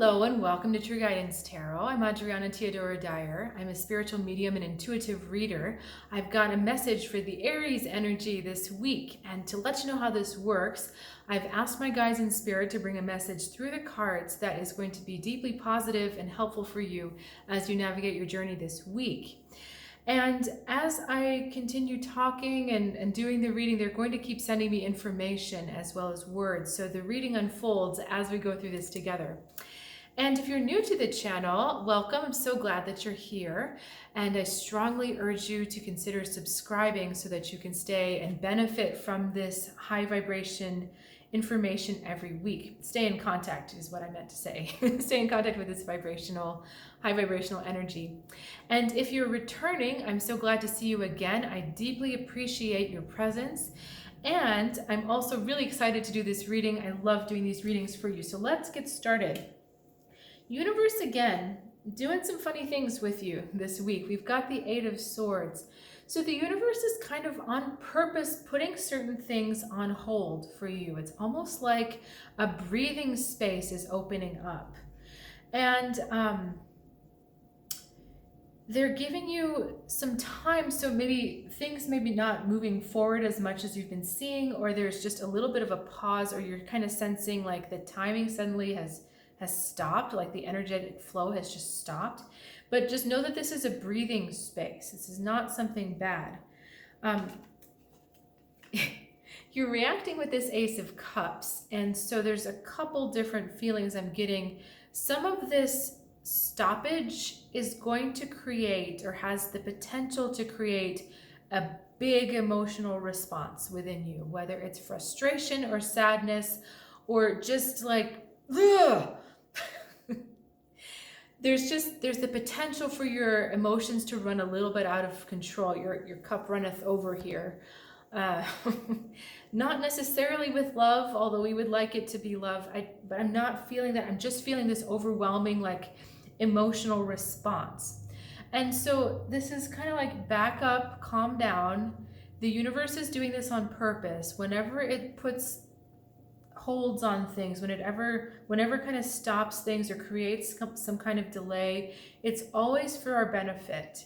Hello and welcome to True Guidance Tarot. I'm Adriana Teodoro-Dier. I'm a spiritual medium and intuitive reader. I've got a message for the Aries energy this week, and to let you know how this works, I've asked my guides in spirit to bring a message through the cards that is going to be deeply positive and helpful for you as you navigate your journey this week. And as I continue talking and doing the reading, they're going to keep sending me information as well as words. So the reading unfolds as we go through this together. And if you're new to the channel, welcome. I'm so glad that you're here. And I strongly urge you to consider subscribing so that you can stay and benefit from this high vibration information every week. Stay in contact is what I meant to say. Stay in contact with this high vibrational energy. And if you're returning, I'm so glad to see you again. I deeply appreciate your presence. And I'm also really excited to do this reading. I love doing these readings for you. So let's get started. Universe again, doing some funny things with you this week. We've got the Eight of Swords. So the universe is kind of on purpose putting certain things on hold for you. It's almost like a breathing space is opening up. And they're giving you some time, so maybe things maybe not moving forward as much as you've been seeing, or there's just a little bit of a pause, or you're kind of sensing like the timing suddenly has stopped, like the energetic flow has just stopped. But just know that this is a breathing space. This is not something bad. You're reacting with this Ace of Cups, and so there's a couple different feelings I'm getting. Some of this stoppage is going to create, or has the potential to create, a big emotional response within you, whether it's frustration or sadness, or just like, ugh. There's the potential for your emotions to run a little bit out of control. Your cup runneth over here. Not necessarily with love, although we would like it to be love. But I'm not feeling that. I'm just feeling this overwhelming like emotional response. And so this is kind of like back up, calm down. The universe is doing this on purpose. Whenever it puts holds on things, whenever kind of stops things or creates some kind of delay, it's always for our benefit,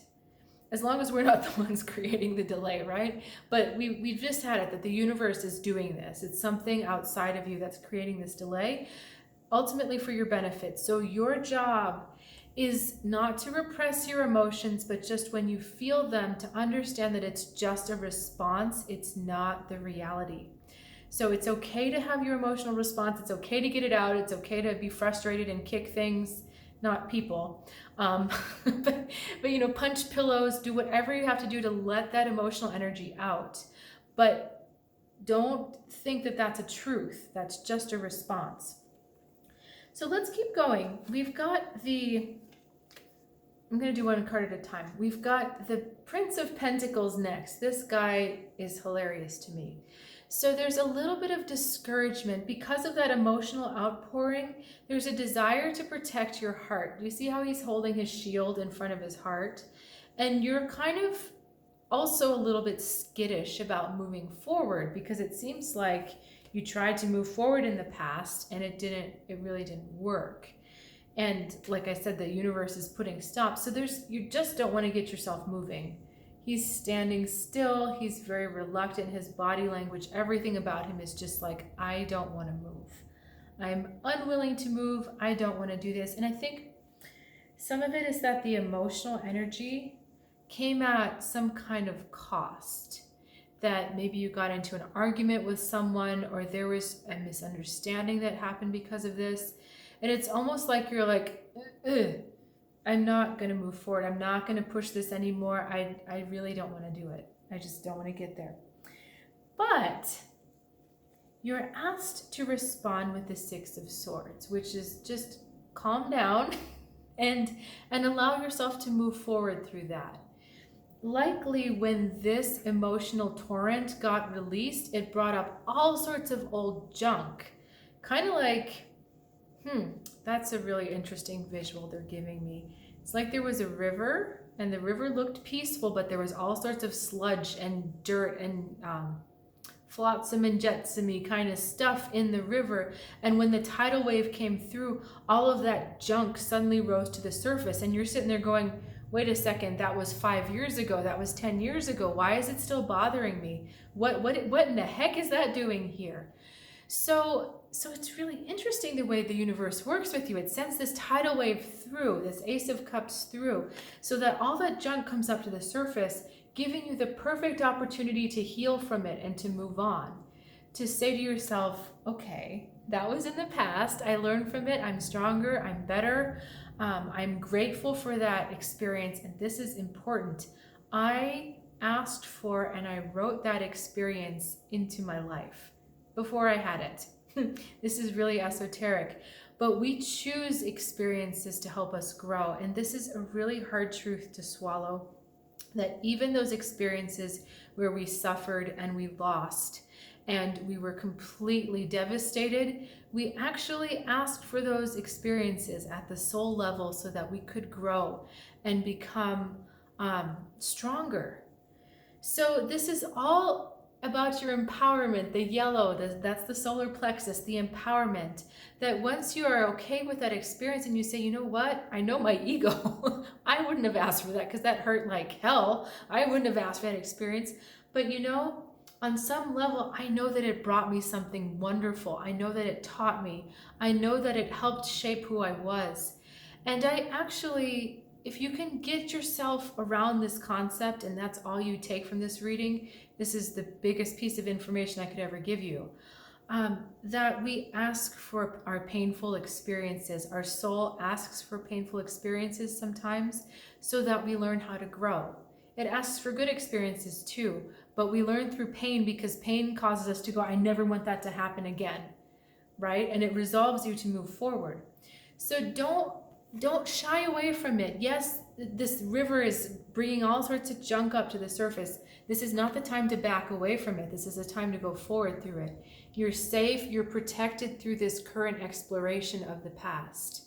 as long as we're not the ones creating the delay, right? But we've just had it that the universe is doing this. It's something outside of you that's creating this delay, ultimately for your benefit. So your job is not to repress your emotions, but just when you feel them, to understand that it's just a response. It's not the reality. So it's okay to have your emotional response. It's okay to get it out. It's okay to be frustrated and kick things, not people. But you know, punch pillows, do whatever you have to do to let that emotional energy out. But don't think that that's a truth. That's just a response. So let's keep going. We've got I'm going to do one card at a time. We've got the Prince of Pentacles next. This guy is hilarious to me. So there's a little bit of discouragement because of that emotional outpouring. There's a desire to protect your heart. Do you see how he's holding his shield in front of his heart? And you're kind of also a little bit skittish about moving forward, because it seems like you tried to move forward in the past and it really didn't work. And like I said, the universe is putting stops. So you just don't want to get yourself moving. He's standing still. He's very reluctant. His body language, everything about him is just like, I don't want to move. I'm unwilling to move. I don't want to do this. And I think some of it is that the emotional energy came at some kind of cost. That maybe you got into an argument with someone, or there was a misunderstanding that happened because of this. And it's almost like you're like, ugh. I'm not going to move forward. I'm not going to push this anymore. I really don't want to do it. I just don't want to get there. But you're asked to respond with the Six of Swords, which is just calm down and allow yourself to move forward through that. Likely when this emotional torrent got released, it brought up all sorts of old junk. Kind of like, that's a really interesting visual they're giving me. It's like there was a river, and the river looked peaceful, but there was all sorts of sludge and dirt and flotsam and jetsam-y kind of stuff in the river. And when the tidal wave came through, all of that junk suddenly rose to the surface. And you're sitting there going, wait a second, that was 5 years ago. That was 10 years ago. Why is it still bothering me? What in the heck is that doing here? So it's really interesting the way the universe works with you. It sends this tidal wave through, this Ace of Cups through, so that all that junk comes up to the surface, giving you the perfect opportunity to heal from it and to move on. To say to yourself, okay, that was in the past. I learned from it. I'm stronger. I'm better. I'm grateful for that experience. And this is important. I asked for and I wrote that experience into my life before I had it. This is really esoteric, but we choose experiences to help us grow. And this is a really hard truth to swallow, that even those experiences where we suffered and we lost and we were completely devastated, we actually asked for those experiences at the soul level so that we could grow and become stronger. So this is all about your empowerment, the yellow, that's the solar plexus, the empowerment, that once you are okay with that experience and you say, you know what, I know my ego, I wouldn't have asked for that because that hurt like hell. I wouldn't have asked for that experience. But you know, on some level, I know that it brought me something wonderful. I know that it taught me. I know that it helped shape who I was. And I actually, if you can get yourself around this concept, and that's all you take from this reading, this is the biggest piece of information I could ever give you, that we ask for our painful experiences. Our soul asks for painful experiences sometimes so that we learn how to grow. It asks for good experiences too, but we learn through pain because pain causes us to go, I never want that to happen again, right? And it resolves you to move forward. So don't shy away from it. Yes, this river is bringing all sorts of junk up to the surface. This is not the time to back away from it. This is a time to go forward through it. You're safe, you're protected through this current exploration of the past.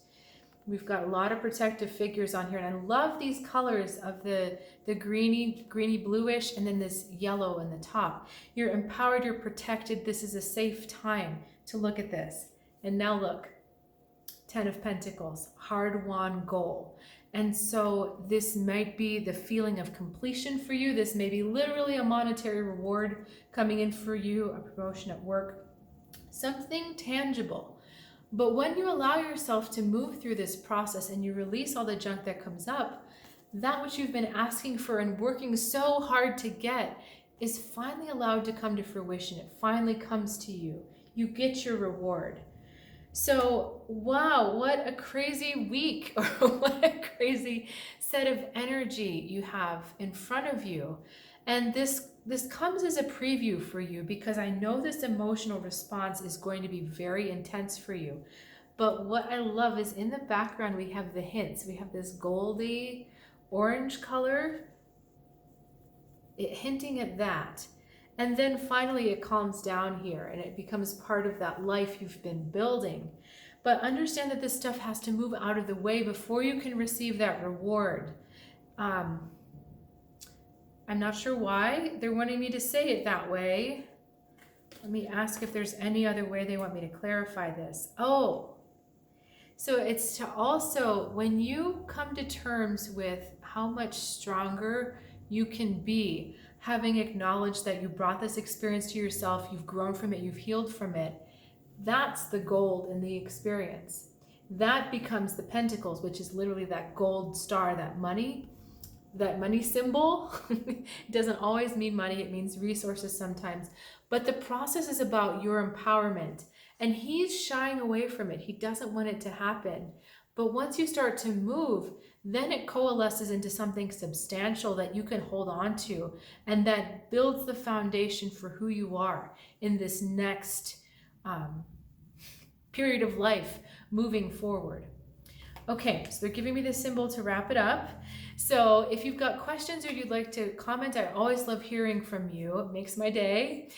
We've got a lot of protective figures on here, and I love these colors of the greeny bluish, and then this yellow in the top. You're empowered, you're protected. This is a safe time to look at this. And now look, 10 of Pentacles, hard-won goal. And so this might be the feeling of completion for you. This may be literally a monetary reward coming in for you, a promotion at work, something tangible. But when you allow yourself to move through this process and you release all the junk that comes up, that which you've been asking for and working so hard to get is finally allowed to come to fruition. It finally comes to you. You get your reward. So, wow, what a crazy week, or what a crazy set of energy you have in front of you. And this comes as a preview for you because I know this emotional response is going to be very intense for you. But what I love is in the background we have the hints. We have this goldy orange color, hinting at that. And then finally it calms down here and it becomes part of that life you've been building. But understand that this stuff has to move out of the way before you can receive that reward. I'm not sure why they're wanting me to say it that way. Let me ask if there's any other way they want me to clarify this. Oh, so it's to also, when you come to terms with how much stronger you can be, having acknowledged that you brought this experience to yourself, you've grown from it, you've healed from it, that's the gold in the experience. That becomes the Pentacles, which is literally that gold star, that money symbol. It doesn't always mean money, it means resources sometimes. But the process is about your empowerment. And he's shying away from it. He doesn't want it to happen. But once you start to move, then it coalesces into something substantial that you can hold on to, and that builds the foundation for who you are in this next period of life moving forward. Okay, so they're giving me this symbol to wrap it up. So if you've got questions or you'd like to comment, I always love hearing from you. It makes my day.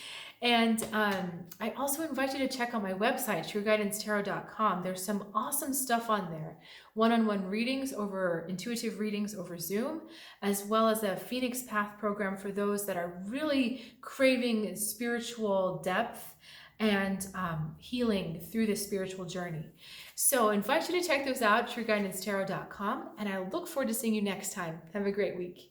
And I also invite you to check out my website, trueguidancetarot.com. There's some awesome stuff on there. One-on-one readings over intuitive readings over Zoom, as well as a Phoenix Path program for those that are really craving spiritual depth and healing through the spiritual journey. So I invite you to check those out, trueguidancetarot.com, and I look forward to seeing you next time. Have a great week.